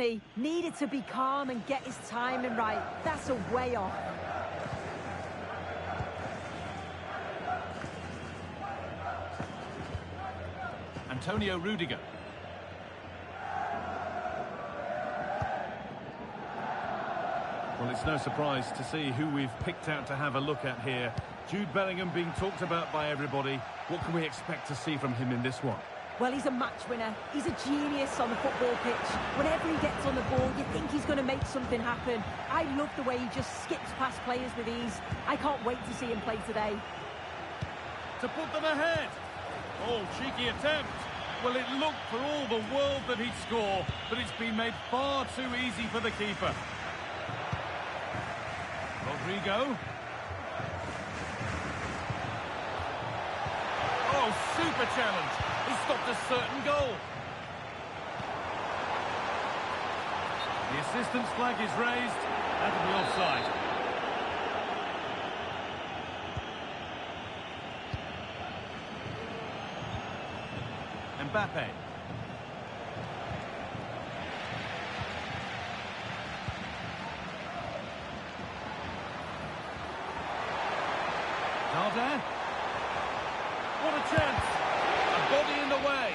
He needed to be calm and get his timing right. That's a way off. Antonio Rudiger. Well, it's no surprise to see who we've picked out to have a look at here. Jude Bellingham being talked about by everybody. What can we expect to see from him in this one? Well, he's a match winner. He's a genius on the football pitch. Whenever he gets on the ball, you think he's going to make something happen. I love the way he just skips past players with ease. I can't wait to see him play today. To put them ahead. Oh, cheeky attempt. Well, it looked for all the world that he'd score, but it's been made far too easy for the keeper. Rodrigo. Oh, super challenge. He stopped a certain goal. The assistant's flag is raised. That'll be offside. Mbappe. Darder. What a chance! A body in the way.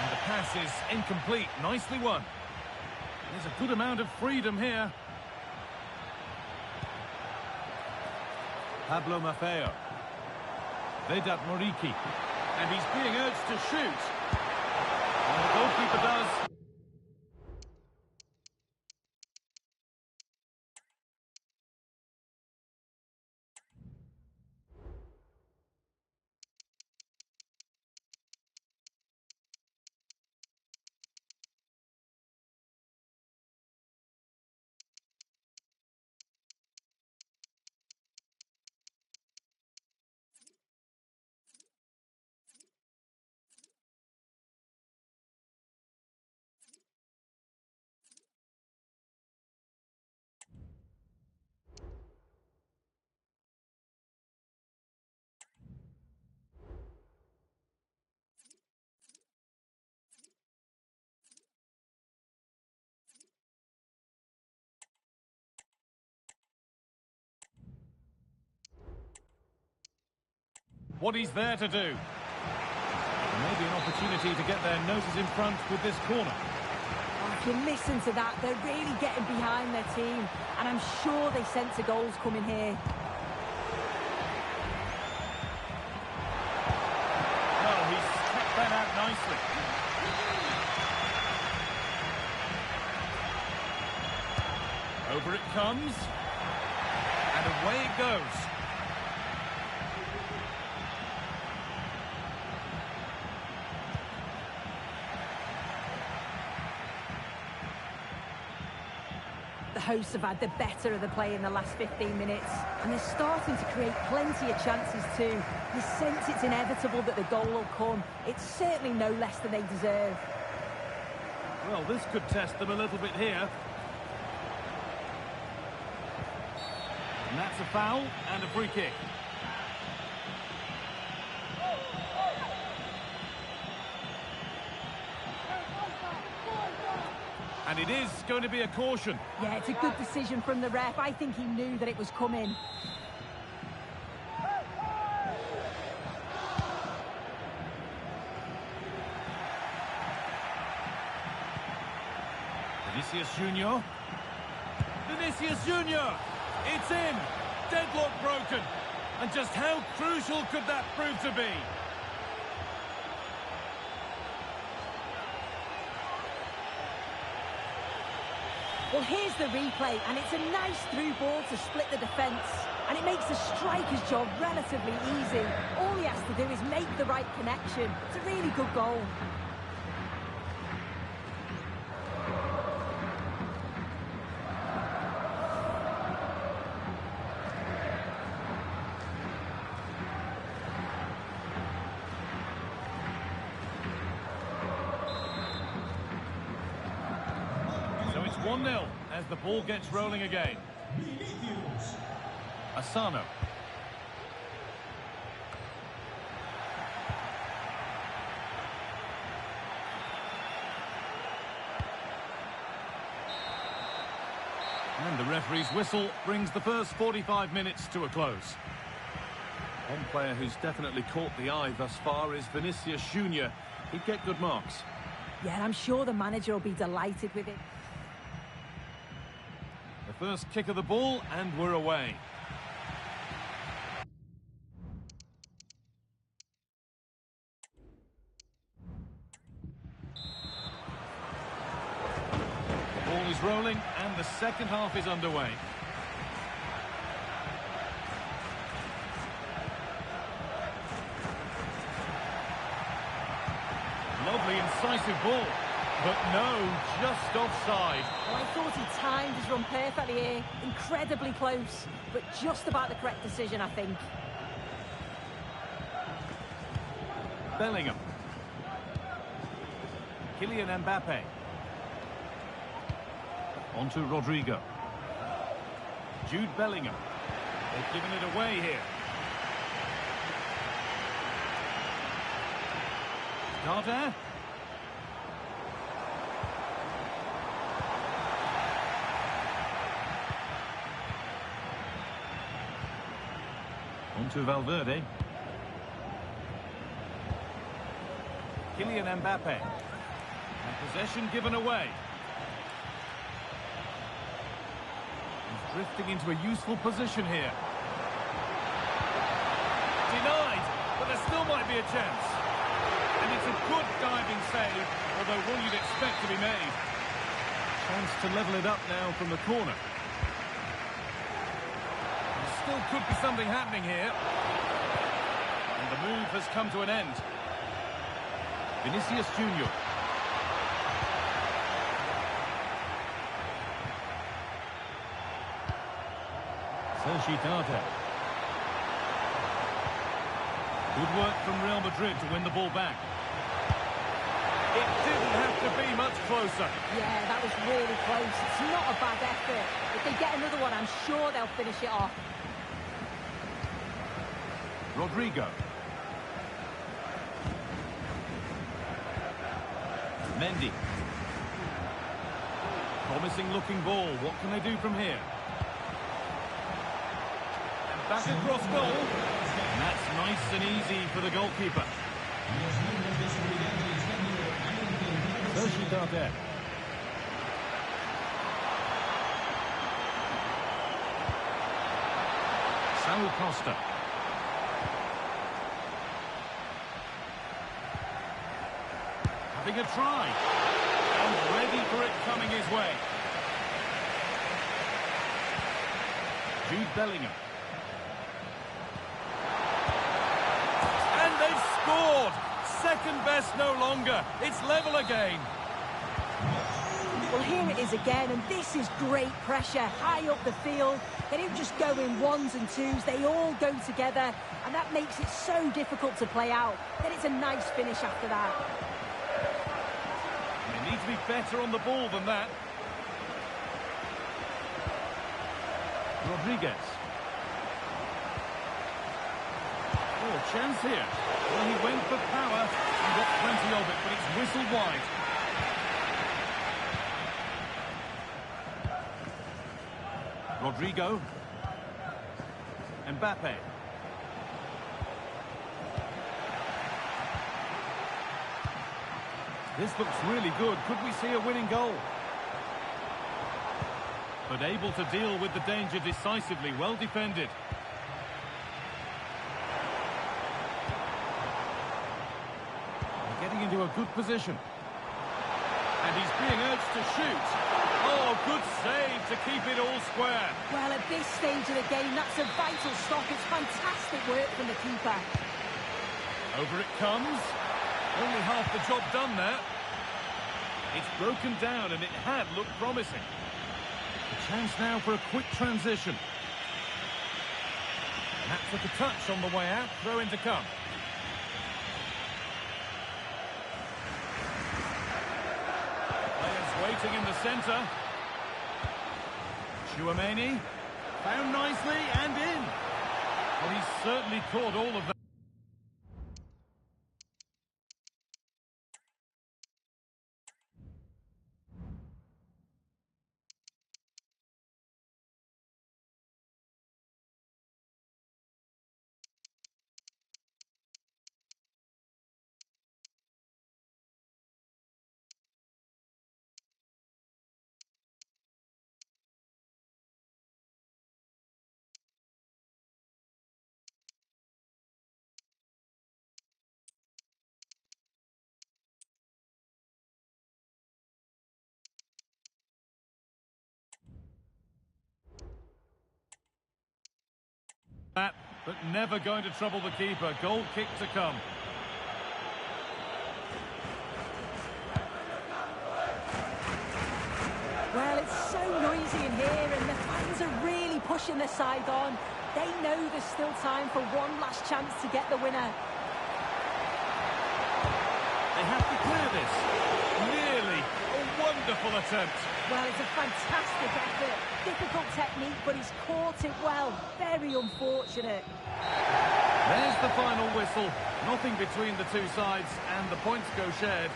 And the pass is incomplete. Nicely won. There's a good amount of freedom here. Pablo Maffeo. Vedat Muriqi. And he's being urged to shoot. And the goalkeeper does. What he's there to do. Maybe an opportunity to get their noses in front with this corner. Oh, if you listen to that, they're really getting behind their team. And I'm sure they sense a goal's coming here. Well, he's kept that out nicely. Over it comes. And away it goes. The hosts have had the better of the play in the last 15 minutes, and they're starting to create plenty of chances too. You sense it's inevitable that the goal will come. It's certainly no less than they deserve. Well, this could test them a little bit here. And that's a foul and a free kick. And it is going to be a caution. Yeah, it's a good decision from the ref. I think he knew that it was coming. Vinicius Junior. Vinicius Junior! It's in! Deadlock broken! And just how crucial could that prove to be? Well, here's the replay, and it's a nice through ball to split the defence. And it makes the striker's job relatively easy. All he has to do is make the right connection. It's a really good goal. So it's 1-0 as the ball gets rolling again. Asano. And the referee's whistle brings the first 45 minutes to a close. One player who's definitely caught the eye thus far is Vinicius Junior. He'd get good marks. Yeah, I'm sure the manager will be delighted with it. The first kick of the ball, and we're away. The ball is rolling, and the second half is underway. Lovely, incisive ball. But no, just offside. Well, I thought he timed his run perfectly here. Incredibly close, but just about the correct decision, I think. Bellingham. Kylian Mbappe. On to Rodrigo. Jude Bellingham. They've given it away here. Carter. On to Valverde. Kylian Mbappe. And possession given away. He's drifting into a useful position here. Denied, but there still might be a chance. And it's a good diving save, although one you'd expect to be made. Chance to level it up now from the corner. There still could be something happening here. And the move has come to an end. Vinicius Junior. Sergi Darder. Good work from Real Madrid to win the ball back. It didn't have to be much closer. Yeah, that was really close. It's not a bad effort. If they get another one, I'm sure they'll finish it off. Rodrigo. Mendy. Promising looking ball. What can they do from here? And back across goal. And that's nice and easy for the goalkeeper. Sergi Darder. Saul Costa. Having a try. And ready for it coming his way. Jude Bellingham. And they've scored! Second best no longer. It's level again. Well, here it is again, and this is great pressure high up the field. They don't just go in ones and twos, they all go together, and that makes it so difficult to play out. Then it's a nice finish after that. They need to be better on the ball than that. Rodriguez. Oh, chance here. Well, he went for power and got plenty of it, but it's whistled wide. Rodrigo. Mbappe. This looks really good. Could we see a winning goal? But able to deal with the danger decisively. Well defended. Getting into a good position. And he's being urged to shoot. Oh, good save to keep it all square. Well, at this stage of the game, that's a vital stop. It's fantastic work from the keeper. Over it comes. Only half the job done there. It's broken down and it had looked promising. A chance now for a quick transition. That took a touch on the way out. Throw in to come. Players waiting in the centre. Tchouaméni. Found nicely and in. Well, he's certainly caught all of that. but never going to trouble the keeper. Goal kick to come. Well, it's so noisy in here, and the fans are really pushing their side on. They know there's still time for one last chance to get the winner. They have to clear this. Nearly. A wonderful attempt. Well, it's a fantastic effort. Difficult technique, but he's caught it well. Very unfortunate. There's the final whistle. Nothing between the two sides, and the points go shared.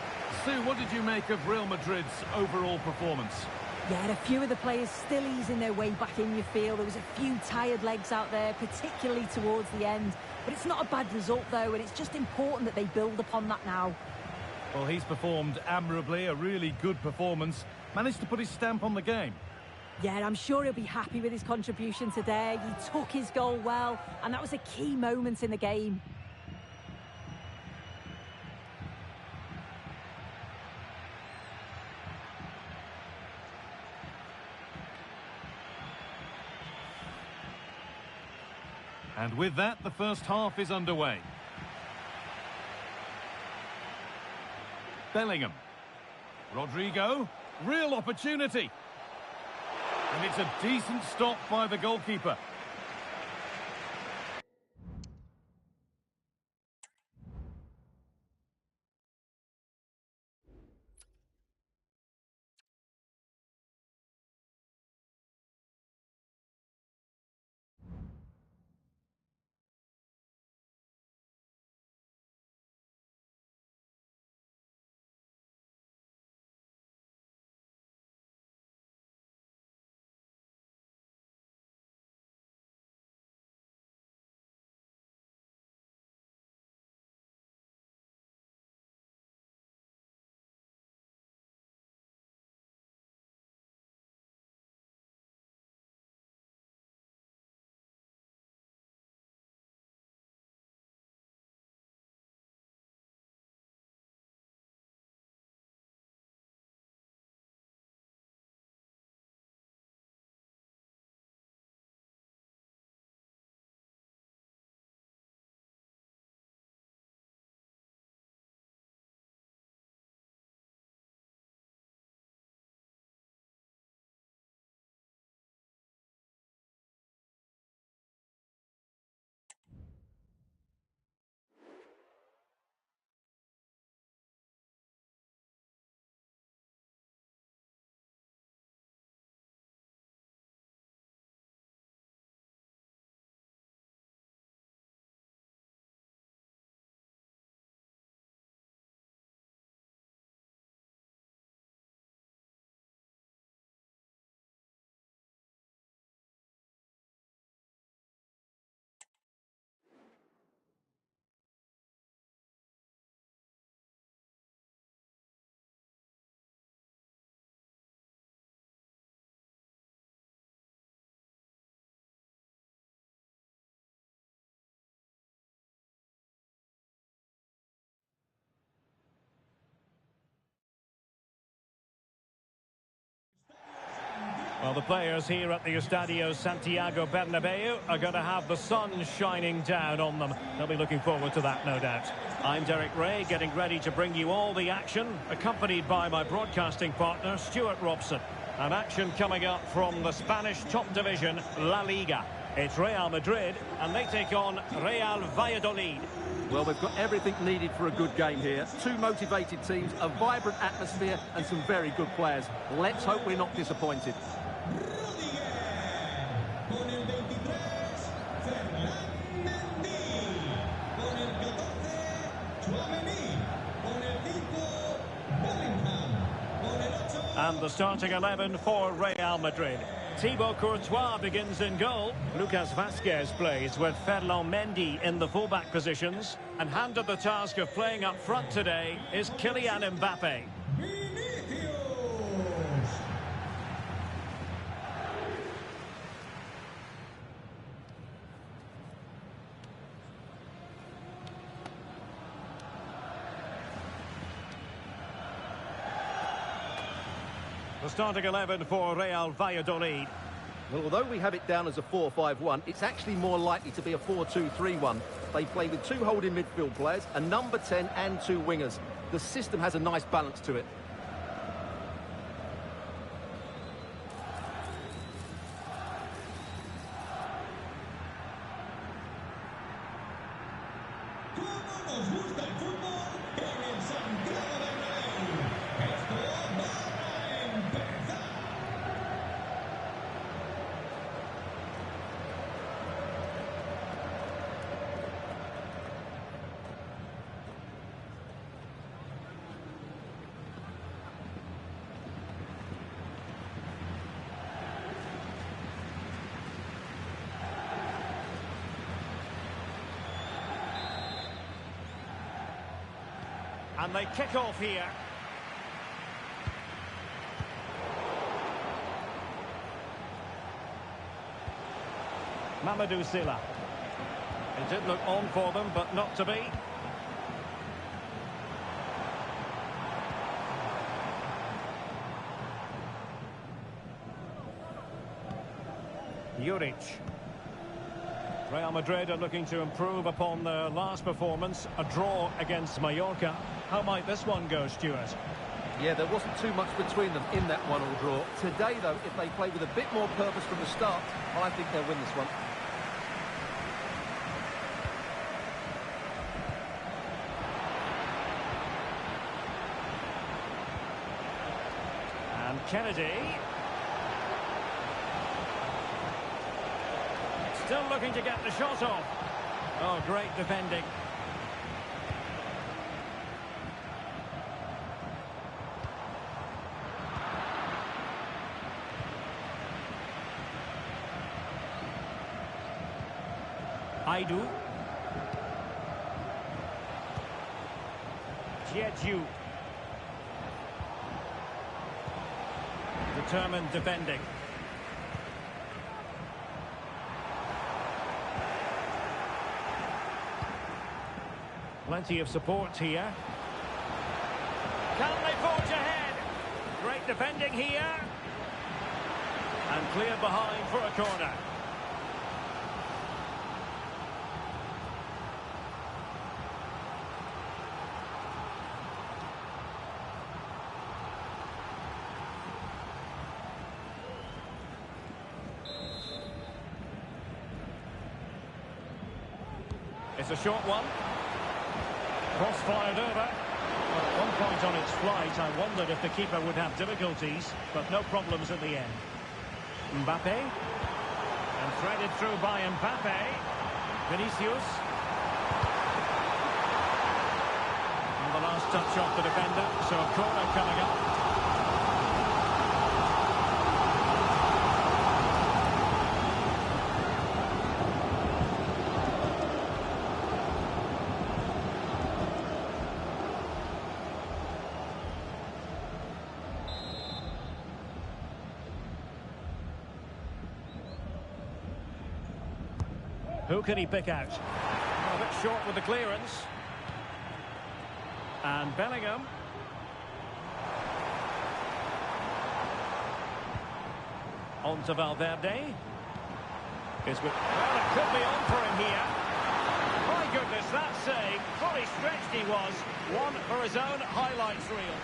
Sue, what did you make of Real Madrid's overall performance? Yeah, a few of the players still easing their way back in, you feel. There was a few tired legs out there, particularly towards the end. But it's not a bad result, though, and it's just important that they build upon that now. Well, he's performed admirably, a really good performance. Managed to put his stamp on the game. Yeah, I'm sure he'll be happy with his contribution today. He took his goal well, and that was a key moment in the game. And with that, the first half is underway. Bellingham. Rodrigo. Real opportunity. And it's a decent stop by the goalkeeper. Well, the players here at the Estadio Santiago Bernabeu are going to have the sun shining down on them. They'll be looking forward to that, no doubt. I'm Derek Ray, getting ready to bring you all the action, accompanied by my broadcasting partner, Stuart Robson. An action coming up from the Spanish top division, La Liga. It's Real Madrid, and they take on Real Valladolid. Well, they've got everything needed for a good game here. Two motivated teams, a vibrant atmosphere, and some very good players. Let's hope we're not disappointed. And the starting 11 for Real Madrid. Thibaut Courtois begins in goal. Lucas Vazquez plays with Ferland Mendy in the fullback positions. And handed the task of playing up front today is Kylian Mbappe. The starting 11 for Real Valladolid. Well, although we have it down as a 4-5-1, it's actually more likely to be a 4-2-3-1. They play with 2 holding midfield players, a number 10 and 2 wingers. The system has a nice balance to it. And they kick off here. Mamadou Sylla. It did look on for them, but not to be. Juric. Real Madrid are looking to improve upon their last performance, a draw against Mallorca. How might this one go, Stuart? Yeah, there wasn't too much between them in that 1-1 draw. Today, though, if they play with a bit more purpose from the start, I think they'll win this one. And Kennedy. Still looking to get the shot off. Oh, great defending. Aidu. Jeju. Determined defending. Plenty of support here. Can they forge ahead? Great defending here. And cleared behind for a corner. It's a short one. Cross fired over. At one point on its flight, I wondered if the keeper would have difficulties, but no problems at the end. Mbappe. And threaded through by Mbappe. Vinicius. And the last touch off the defender, so a corner coming up. Who can he pick out? A bit short with the clearance. And Bellingham. On to Valverde. Well, it could be on for him here. My goodness, that save. Fully stretched he was. One for his own highlights reel.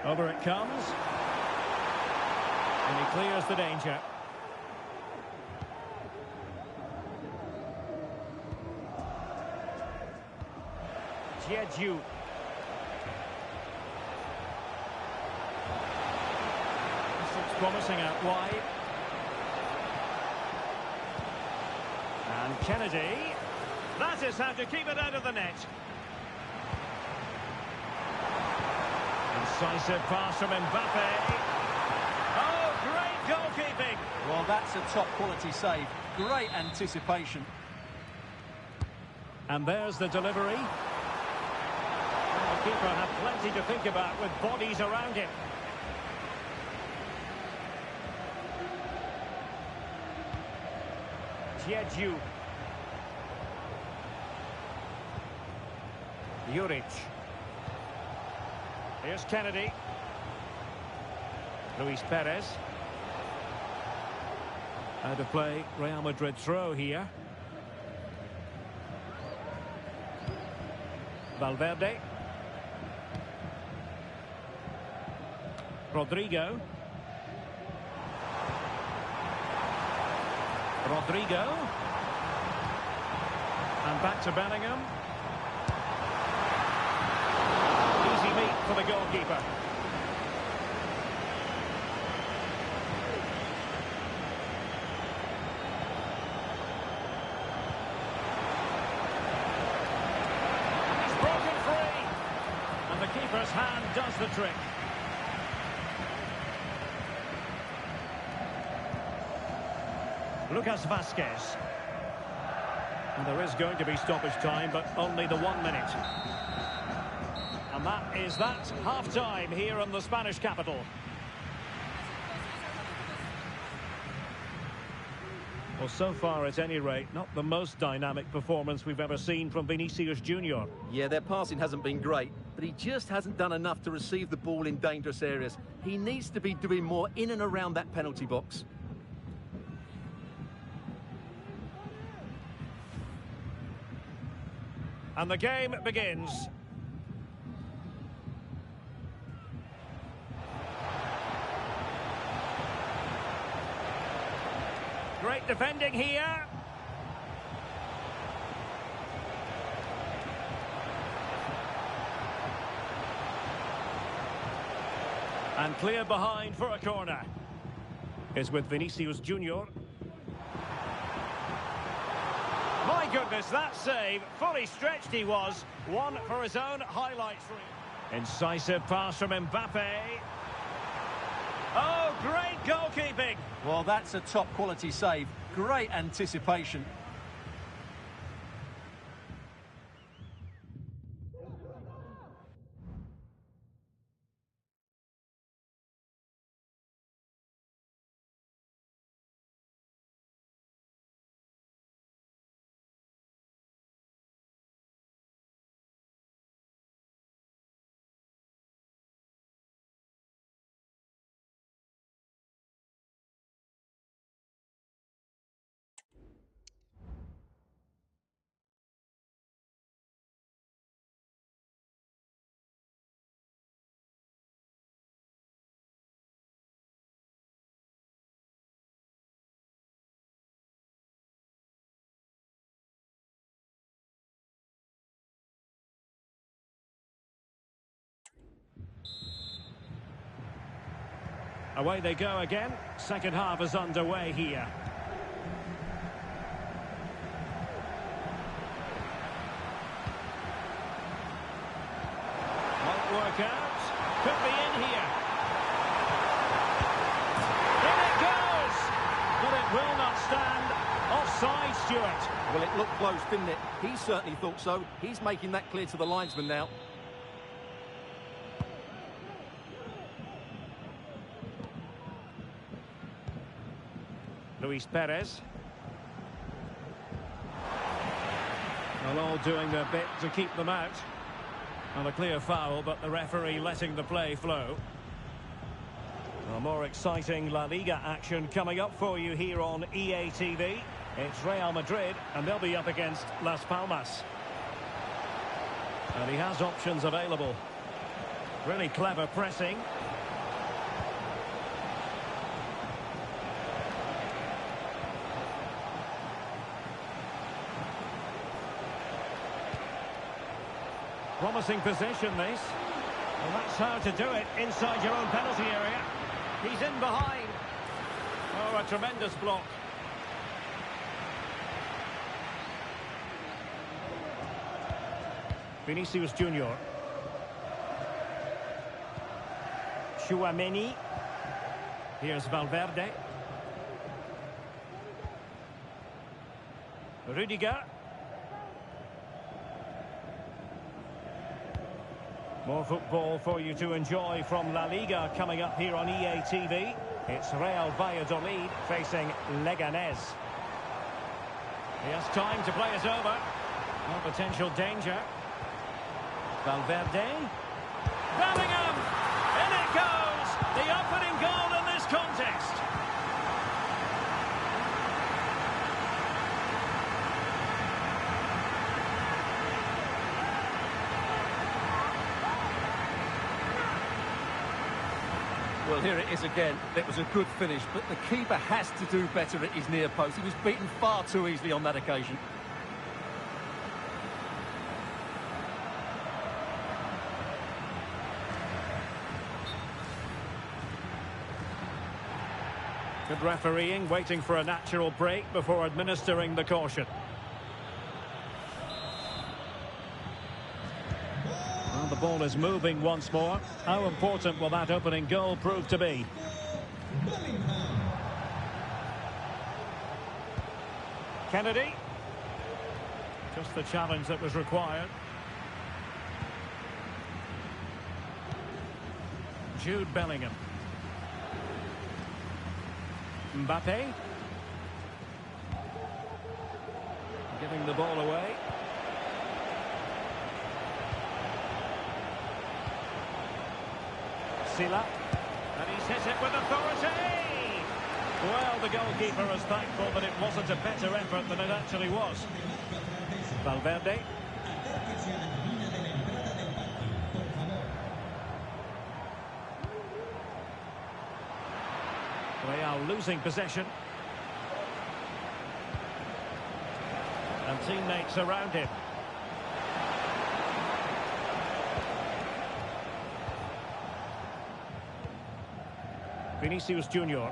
Over it comes. And he clears the danger. Jeju. This looks promising out wide. And Kennedy. That is how to keep it out of the net. Decisive pass from Mbappe. Oh, great goalkeeping. Well, that's a top-quality save. Great anticipation. And there's the delivery. The keeper had plenty to think about with bodies around him. Jeju. Juric. Here's Kennedy. Luis Perez. Out of play, Real Madrid throw here. Valverde. Rodrigo. And back to Bellingham. Easy meet for the goalkeeper. He's broken free. And the keeper's hand does the trick. Lucas Vazquez. And there is going to be stoppage time, but only the 1 minute. And that is that. Half-time here in the Spanish capital. Well, so far, at any rate, not the most dynamic performance we've ever seen from Vinicius Junior. Yeah, their passing hasn't been great, but he just hasn't done enough to receive the ball in dangerous areas. He needs to be doing more in and around that penalty box. And the game begins. Great defending here. And clear behind for a corner. Is with Vinicius Junior. My goodness, that save. Fully stretched he was. One for his own highlights reel. Incisive pass from Mbappe. Oh, great goalkeeping. Well, that's a top-quality save. Great anticipation. Away they go again. Second half is underway here. Won't work out. Could be in here. In it goes! But it will not stand. Offside, Stuart. Well, it looked close, didn't it? He certainly thought so. He's making that clear to the linesman now. Luis Perez. Well, all doing their bit to keep them out. And a clear foul, but the referee letting the play flow. A more exciting La Liga action coming up for you here on EA TV. It's Real Madrid, and they'll be up against Las Palmas. And he has options available. Really clever pressing. Promising position, this. Well, that's how to do it inside your own penalty area. He's in behind. Oh, a tremendous block. Vinicius Junior. Tchouaméni. Here's Valverde. Rudiger. More football for you to enjoy from La Liga coming up here on EA TV. It's Real Valladolid facing Leganés. He has time to play it over. No potential danger. Valverde. Bellingham! In it goes! The opening goal in this contest. Well, here it is again. It was a good finish, but the keeper has to do better at his near post. He was beaten far too easily on that occasion. Good refereeing, waiting for a natural break before administering the caution. Well, the ball is moving once more. How important will that opening goal prove to be? Kennedy. Just the challenge that was required. Jude Bellingham. Mbappe. Giving the ball away. Sila. And he's hit it with authority. Well, the goalkeeper is thankful that it wasn't a better effort than it actually was. Valverde. Real losing possession. And teammates around him. Vinicius Junior.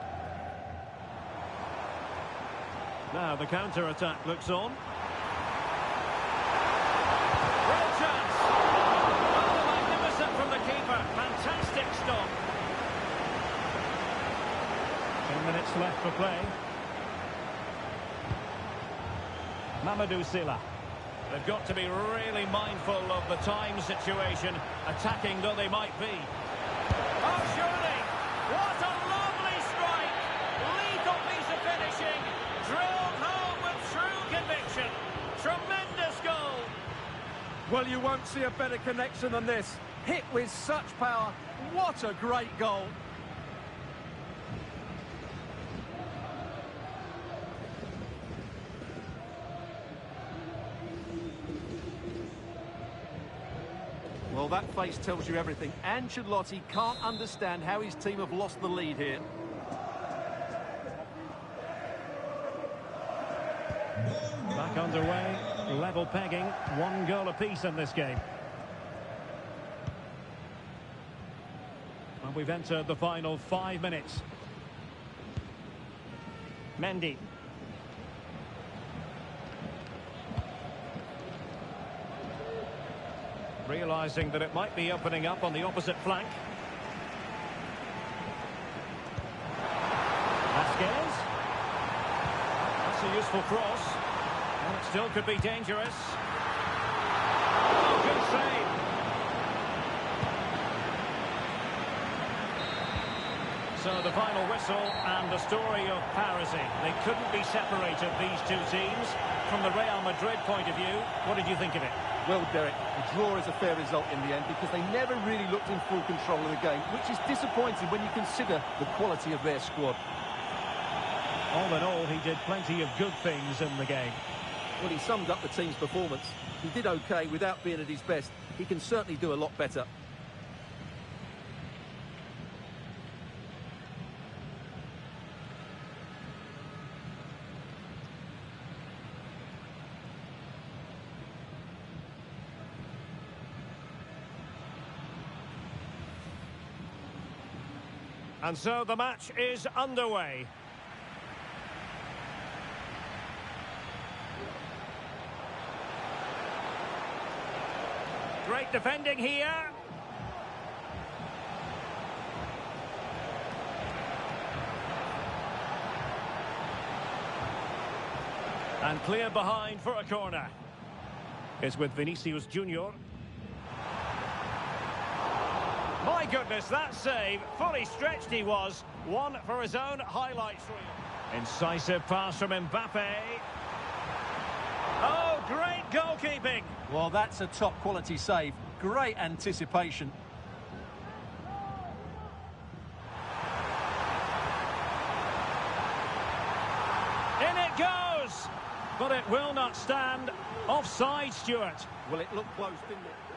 Now the counter-attack looks on. Real chance! Oh, magnificent from the keeper. Fantastic stop. 10 minutes left for play. Mamadou Sila. They've got to be really mindful of the time situation, attacking though they might be. Oh, surely! What a lovely strike! Lethal piece of finishing. Drilled home with true conviction. Tremendous goal. Well, you won't see a better connection than this. Hit with such power. What a great goal. Well, that face tells you everything. Ancelotti can't understand how his team have lost the lead here. Back underway, level pegging, 1 goal apiece in this game. And we've entered the final 5 minutes. Mendy. Realising that it might be opening up on the opposite flank. Vasquez. That's a useful cross. And it still could be dangerous. Oh, good save. So the final whistle and the story of Paris. They couldn't be separated, these two teams. From the Real Madrid point of view, what did you think of it? Well, Derek, the draw is a fair result in the end because they never really looked in full control of the game, which is disappointing when you consider the quality of their squad. All in all, he did plenty of good things in the game. Well, he summed up the team's performance. He did okay without being at his best. He can certainly do a lot better. And so the match is underway. Great defending here. And clear behind for a corner. It's with Vinicius Junior. My goodness, that save, fully stretched he was. One for his own highlights reel. Incisive pass from Mbappe. Oh, great goalkeeping. Well, that's a top-quality save. great anticipation. In it goes! But it will not stand. Offside, Stuart. Well, it looked close, didn't it?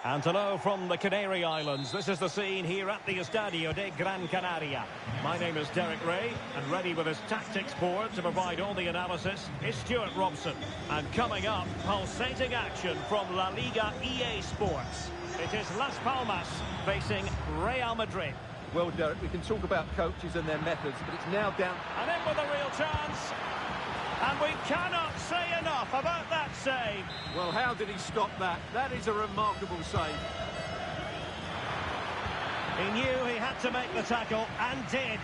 And hello from the Canary Islands. This is the scene here at the Estadio de Gran Canaria. My name is Derek Ray, and ready with his tactics board to provide all the analysis is Stuart Robson. And coming up, pulsating action from La Liga EA Sports. It is Las Palmas facing Real Madrid. Well, Derek, we can talk about coaches and their methods, but it's now down... And in with a real chance. And we cannot say enough about that save. Well, how did he stop that? That is a remarkable save. He knew he had to make the tackle, and did.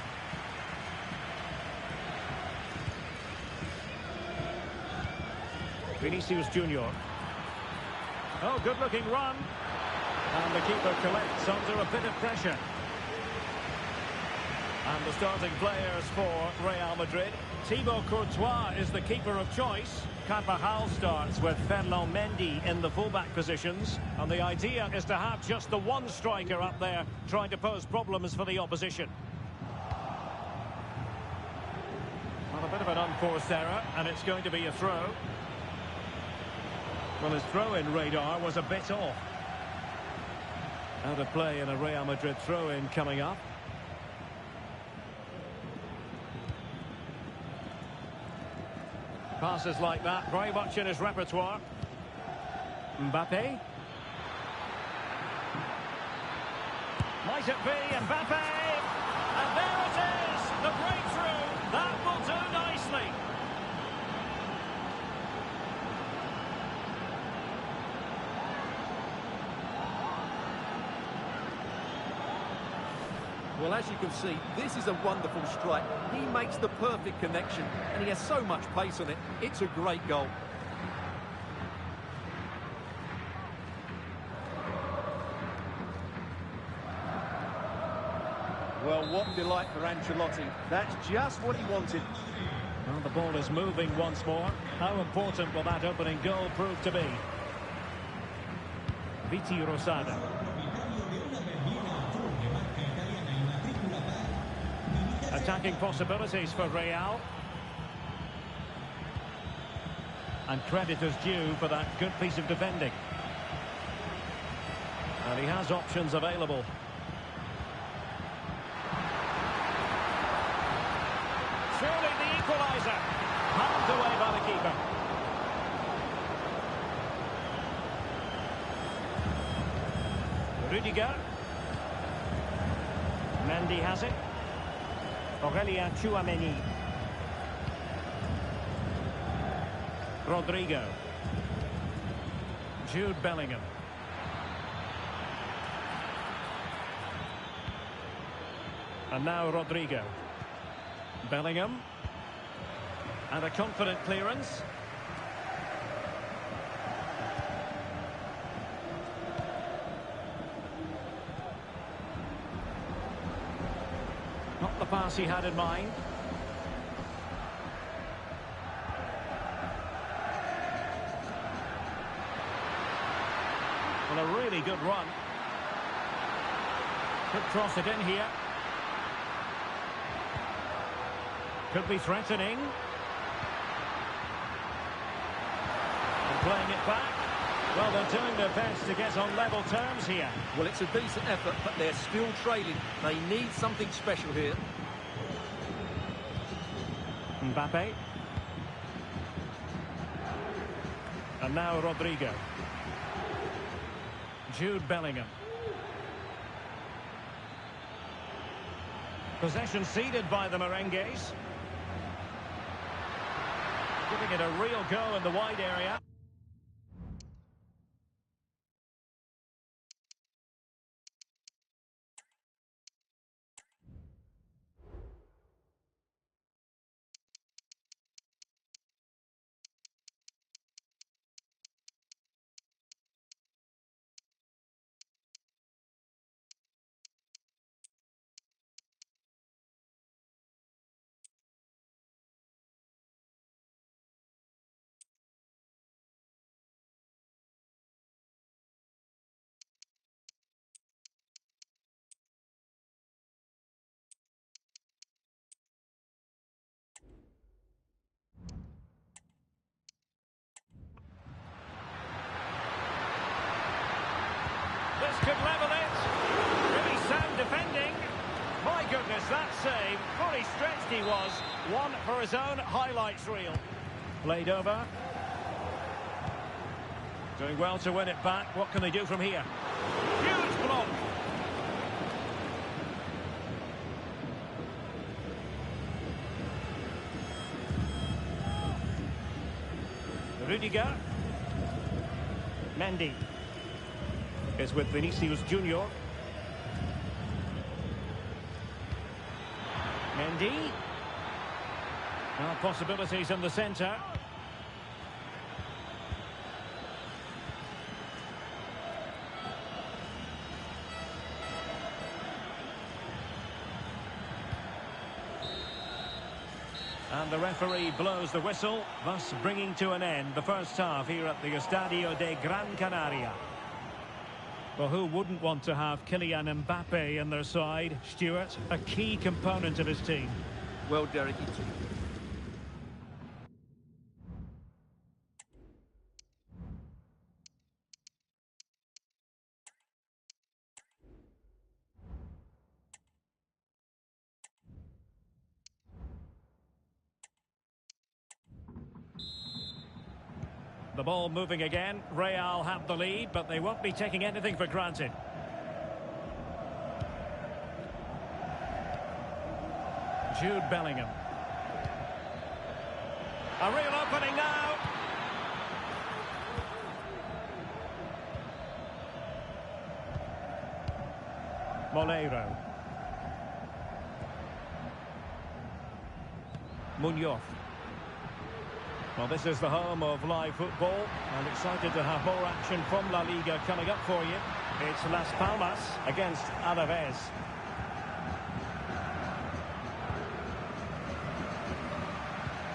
Vinicius Junior. Oh, good-looking run. And the keeper collects under a bit of pressure. And the starting players for Real Madrid. Thibaut Courtois is the keeper of choice. Carvajal starts with Ferland Mendy in the fullback positions. And the idea is to have just the one striker up there trying to pose problems for the opposition. Well, a bit of an unforced error, and it's going to be a throw. Well, his throw-in radar was a bit off. Out of play in a Real Madrid throw-in coming up. Passes like that, very much in his repertoire. Mbappe. Might it be Mbappe? And there it is, the breakthrough. That will do nicely. Well, as you can see, this is a wonderful strike. He makes the perfect connection, and he has so much pace on it. It's a great goal. Well, what delight for Ancelotti. That's just what he wanted. Well, the ball is moving once more. How important will that opening goal prove to be? Viti Rosada. Attacking possibilities for Real. And credit is due for that good piece of defending. And he has options available. Surely the equaliser. Halved away by the keeper. Rudiger. Mendy has it. Aurelien Tchouameni. Rodrigo. Jude Bellingham. And now Rodrigo. Bellingham. And a confident clearance. Not the pass he had in mind. Well, a really good run. Could cross it in here. Could be threatening. And playing it back. Well, they're doing their best to get on level terms here. Well, it's a decent effort, but they're still trailing. They need something special here. Mbappe. And now Rodrigo. Jude Bellingham. Possession ceded by the Merengues. Giving it a real go in the wide area. he was. One for his own highlights reel. Played over. Doing well to win it back. What can they do from here? Huge block. Rudiger. Mendy is with Vinicius Junior. Mendy. Now possibilities in the centre. And the referee blows the whistle, thus bringing to an end the first half here at the Estadio de Gran Canaria. Well, who wouldn't want to have Kylian Mbappe in their side, Stuart? A key component of his team. Well, Derek, The ball moving again. Real have the lead, but they won't be taking anything for granted. Jude Bellingham. A real opening now. Moleiro. Munoz. Well, this is the home of live football. I'm excited to have more action from La Liga coming up for you. It's Las Palmas against Alaves.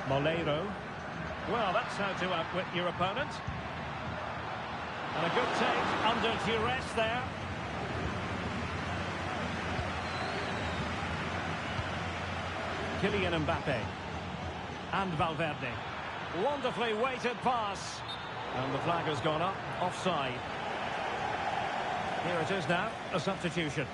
Moleiro. Well, that's how to outwit your opponent. And a good take under duress there. Kylian Mbappe. And Valverde. Wonderfully weighted pass. And the flag has gone up. Offside. Here it is now. A substitution.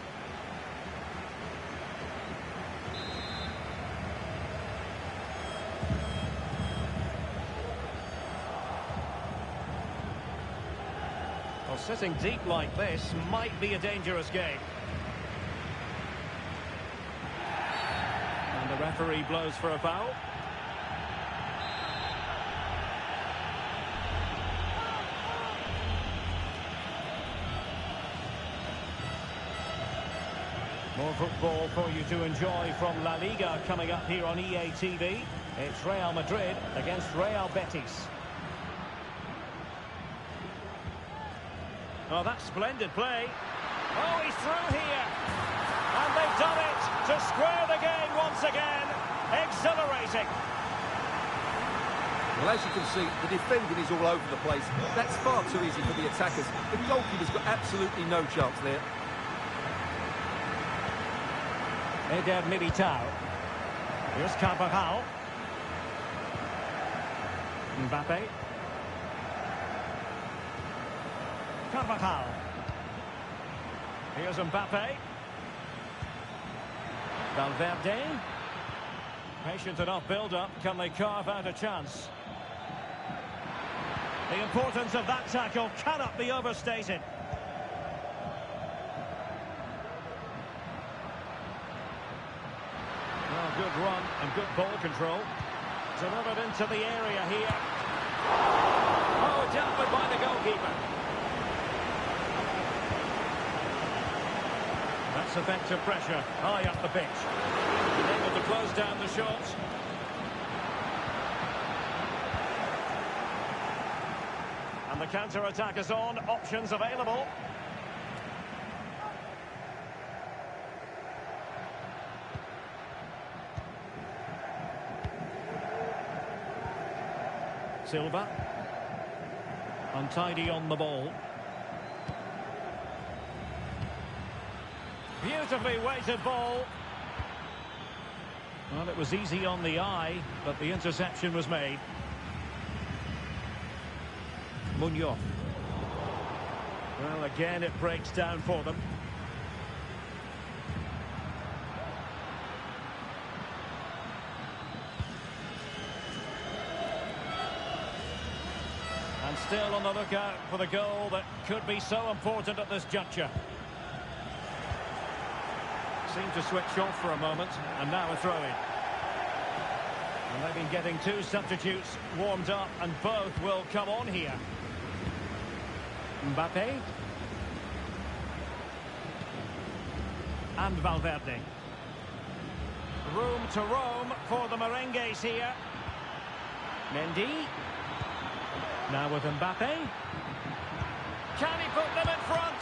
Well, sitting deep like this might be a dangerous game. And the referee blows for a foul. More football for you to enjoy from La Liga coming up here on EA TV. It's Real Madrid against Real Betis. Oh, that's splendid play. Oh, he's through here. And they've done it to square the game once again. Exhilarating. well, as you can see, the defending is all over the place. That's far too easy for the attackers. The goalkeeper's got absolutely no chance there. Eder Militao. Here's Carvajal. Mbappe. Carvajal. Here's Mbappe. Valverde. Patient enough build-up. Can they carve out a chance? The importance of that tackle cannot be overstated. Well, good run and good ball control. Delivered into the area here. Oh, dealt with by the goalkeeper. That's effective pressure high up the pitch. Able to close down the shots. And the counter-attack is on. Options available. Silva. Untidy on the ball. Beautifully weighted ball. Well, it was easy on the eye, but the interception was made. Munoz. Well, again, it breaks down for them. Still on the lookout for the goal that could be so important at this juncture. Seemed to switch off for a moment, and now a throw-in. And they've been getting two substitutes warmed up, and both will come on here. Mbappe. And Valverde. Room to roam for the Merengues here. Mendy. Now with Mbappe. Can he put them in front?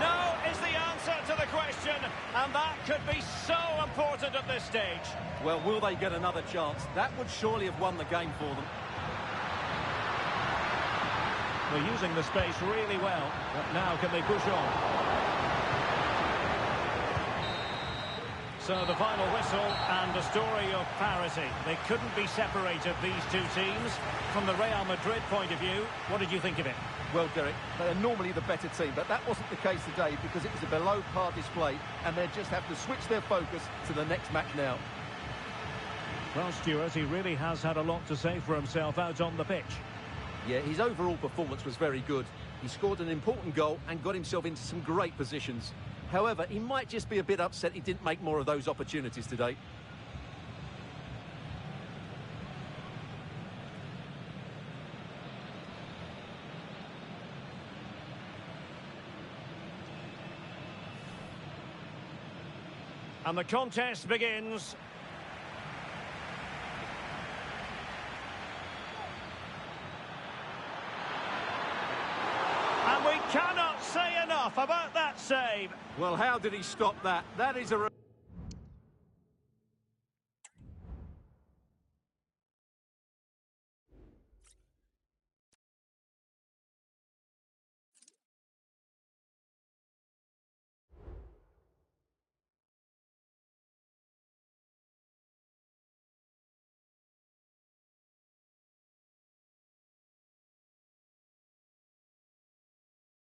No is the answer to the question, and that could be so important at this stage. Well, will they get another chance? That would surely have won the game for them. They're using the space really well, but now can they push on? So the final whistle and the story of parity. They couldn't be separated, these two teams. From the Real Madrid point of view, what did you think of it? Well, Derek, they are normally the better team, but that wasn't the case today because it was a below-par display, and they just have to switch their focus to the next match now. Well, Stuart, he really has had a lot to say for himself out on the pitch. Yeah, his overall performance was very good. He scored an important goal and got himself into some great positions. However, he might just be a bit upset he didn't make more of those opportunities today. And the contest begins. And we cannot say enough about that save. Well, how did he stop that? That is a...